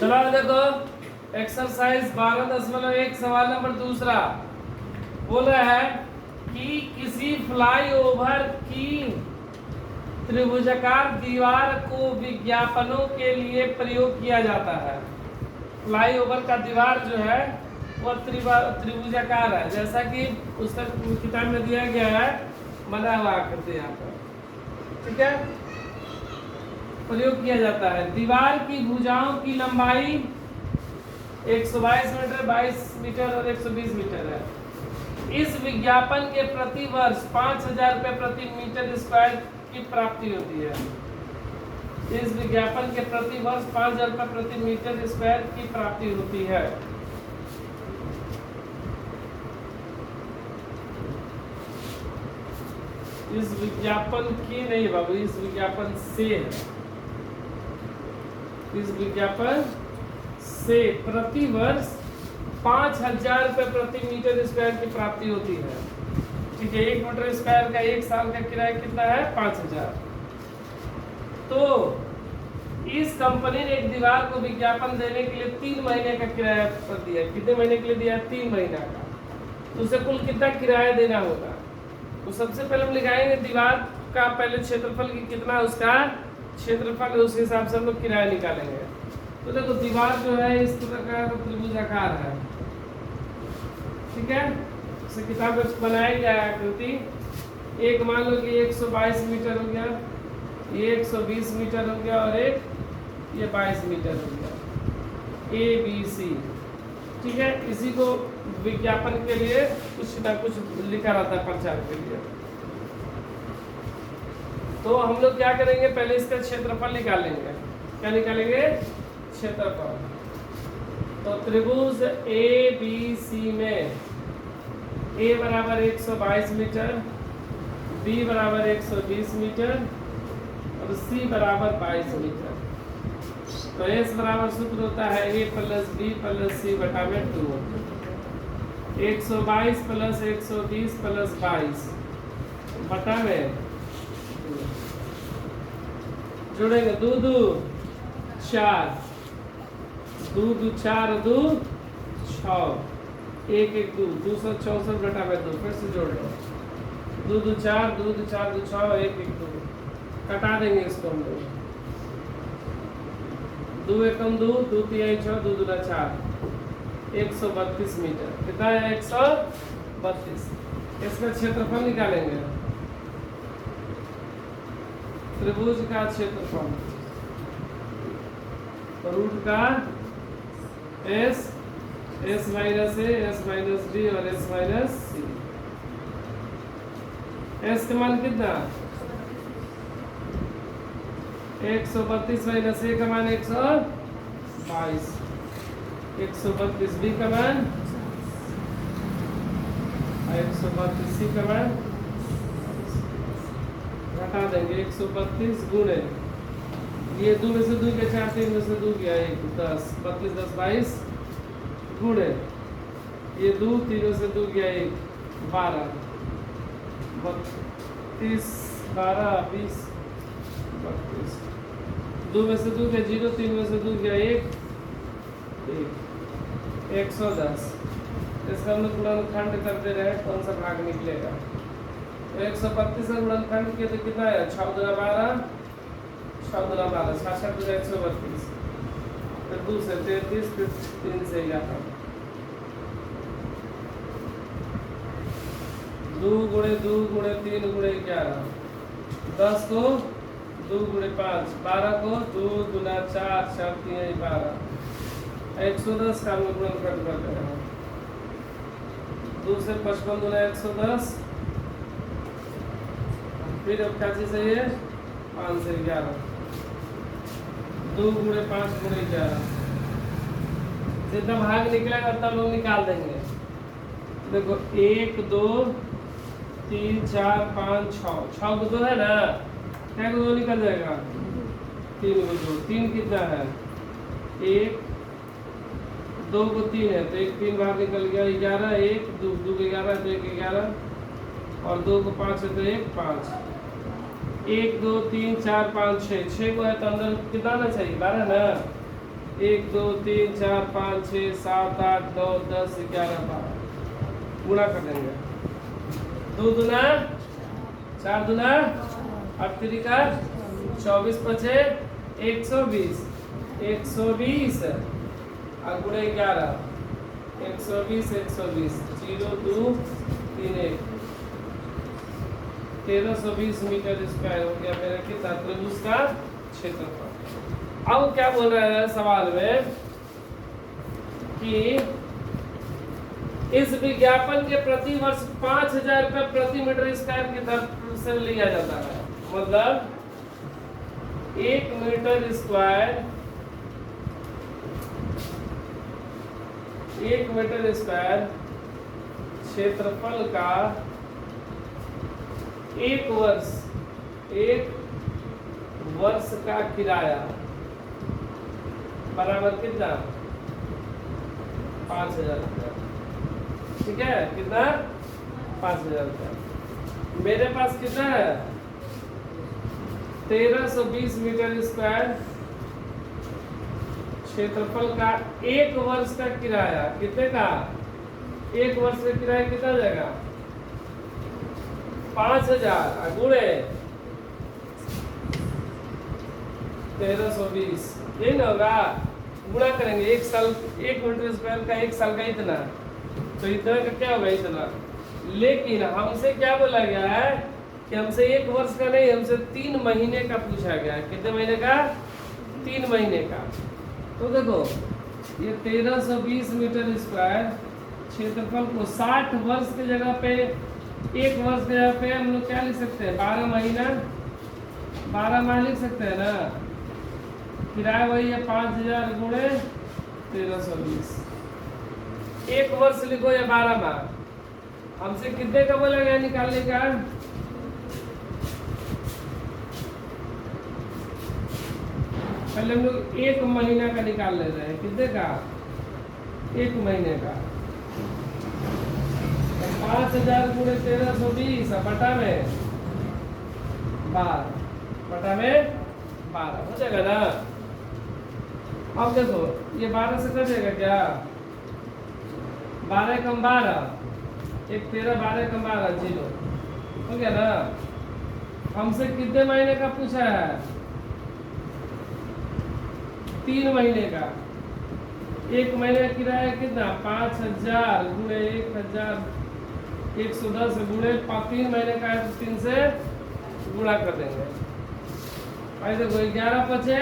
चलो देखो एक्सरसाइज 12.1 सवाल नंबर दूसरा बोल रहा है कि किसी फ्लाईओवर की त्रिभुजाकार दीवार को विज्ञापनों के लिए प्रयोग किया जाता है। फ्लाईओवर का दीवार जो है वह त्रिभुजाकार है, जैसा कि उसका किताब में दिया गया है, बना हुआ आकृति यहाँ पर, ठीक है। प्रयोग किया जाता है। दीवार की भुजाओं की लंबाई 122 मीटर, 22 मीटर और 120 मीटर है। इस विज्ञापन के प्रति वर्ष 5,000 रुपये प्रति मीटर स्क्वायर की प्राप्ति होती है। इस विज्ञापन के प्रति वर्ष 5,000 रुपये प्रति मीटर स्क्वायर की प्राप्ति होती है। इस विज्ञापन की नहीं बाबू, इस विज्ञापन से है। इस विज्ञापन से प्रति वर्ष 5,000 रुपये प्रति मीटर स्क्वायर की प्राप्ति होती है, ठीक है। 1 मीटर स्क्वायर का 1 साल का किराया कितना है? 5,000। तो इस कंपनी ने एक दीवार को विज्ञापन देने के लिए 3 महीने का किराया कर दिया। कितने महीने के लिए दिया? 3 महीना का। तो उसे कुल कितना किराया देना होगा? तो सबसे पहले हम लिखाएंगे दीवार का पहले क्षेत्रफल की कितना है, उसका क्षेत्रफल, उसके हिसाब से हम लोग किराया निकालेंगे। तो देखो दीवार जो है इस प्रकार त्रिभुजाकार है, ठीक है। इसे किताब में बनाया गया है आकृति। एक मान लो कि 122 मीटर हो गया, ये 120 मीटर हो गया और एक ये 22 मीटर हो गया, ABC, ठीक है। इसी को विज्ञापन के लिए कुछ ना कुछ लिखा रहता है प्रचार के लिए। तो हम लोग क्या करेंगे, पहले इसका क्षेत्रफल निकालेंगे। क्या निकालेंगे? क्षेत्रफल। तो त्रिभुज ABC में A बराबर 122 मीटर, B बराबर 120 मीटर और C बराबर 22 मीटर। तो S बराबर सूत्र होता है A plus B plus C बटा में 2। 122 प्लस 120 प्लस 22 बटा में जोड़ेंगे 2 2 4, 2 2 4 2 6, 1 1 2, 264 बटा में 2। फिर से जोड़ लो 2 2 4, 2 2 4 2 6, 1 1 2। कटा देंगे इसको हम लोग। 2 1 2, 2 3 6, 2 2 4, 132 मीटर। कितना है? 132। इसका क्षेत्रफल निकालेंगे, त्रिभुज का क्षेत्रफल, रूट का S minus A, S minus D और S माइनस C। S का मान कितना? 132 माइनस A का मान 122, 132 B का मान 132 C का मान घटा देंगे 132 गुणे ये 2 में से 2 के 4, 3 में से 2 गया 1, 10, 32 10 22 गुणे ये 2, 3 में से 2 गया 1, 12, 32 12 20 32, 2 में से 2 गया 0, 3 में से 2 गया 1 110। इसका हम लोग गुणनखंड करते रहे, कौन सा भाग निकलेगा? तो 132 का गुणनखंड किया तो कितना है? 6 2 12, 6 2 12, 66 2 132, फिर 2 से 33, फिर 3 से 11, 2 गुणे 2 गुणे 3 गुणे 11, 10 को 2 गुणे 5, 12 को 2 गुना 4 4 3 12, 110 का हम लोग गुणनखंड करते हैं। 2 से 55 गुना 110, फिर अब क्या चीज है? 5 से 11, 2 गुणे 5 गुणे 11, जितना भाग निकलेगा उतना लोग निकाल देंगे। देखो 1 2 3 4 5 6, 6 को 2 है ना, क्या को 2 निकल जाएगा? 3 को 2, 3 कितना है? 1 2 को 3 है तो 1 3 बाहर निकल गया, 11 1 2 2 को 11 तो 1 11 और 2 को 5 है तो 1 5, 1 2 3 4 5 6, 6 को है तो अंदर कितना आना चाहिए? 12 ना। 1 2 3 4 5 6 7 8 9 10 11 12 गुणा कर देंगे। 2 दूना 4 दूना 8 3 का 24 पचे 120 120 और गुणे 11 120 120 0 2 3 1 1320 मीटर स्क्वायर हो गया मेरा कितना त्रिभुज का क्षेत्रफल। अब क्या बोल रहा है सवाल में कि इस विज्ञापन के प्रति वर्ष 5000 रुपये प्रति मीटर स्क्वायर की दर से लिया जाता है। मतलब 1 मीटर स्क्वायर 1 मीटर स्क्वायर क्षेत्रफल का एक वर्ष का किराया बराबर कितना 5000 रुपया। ठीक है कितना 5000 रुपया। मेरे पास कितना है 1320 मीटर स्क्वायर क्षेत्रफल का एक वर्ष का किराया कितने का एक वर्ष का किराया कितना हो जाएगा 5000 गुणे 1320 यही ना होगा। गुणा करेंगे एक साल 1 मीटर स्क्वायर का एक साल का इतना तो इतना का क्या होगा इतना। लेकिन हमसे क्या बोला गया है कि हमसे एक वर्ष का नहीं हमसे 3 महीने का पूछा गया है। कितने महीने का 3 महीने का। तो देखो ये 1320 मीटर स्क्वायर क्षेत्रफल को 60 वर्ष की जगह पे एक वर्ष की जगह पे हम लोग क्या लिख सकते हैं 12 महीना 12 माह लिख सकते हैं ना। किराया वही है 5000 गुणे 1320 एक वर्ष लिखो या 12 माह। हमसे कितने का बोला गया निकालने का पहले हम लोग 1 महीना का निकाल ले रहे हैं। कितने का 1 महीने का 5000 गुणे 1320 बटा में 12 हो जाएगा ना। अब देखो ये 12 से कट जाएगा क्या 12 कम 12 एक 13 12 कम 12 0 हो गया ना। हमसे कितने महीने का पूछा है 3 महीने का। एक महीने का किराया कितना 5000 गुणे 1110 गुणे 3 महीने का है तो 3 से गुणा कर देंगे। भाई देखो 11 पचे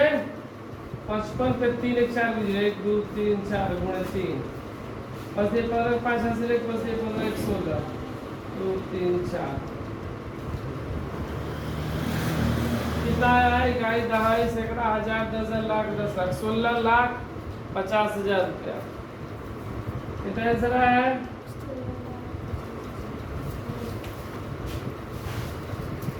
55 पे 3 1 4 लीजिए 1 2 3 4 गुणे 3 बस ये 15 5 से 1 बस ये 15 1 16 2 3 4 कितना है इकाई दहाई सैकड़ा हजार दर्जन लाख 10 लाख 16,50,000 रुपया। कितना आंसर है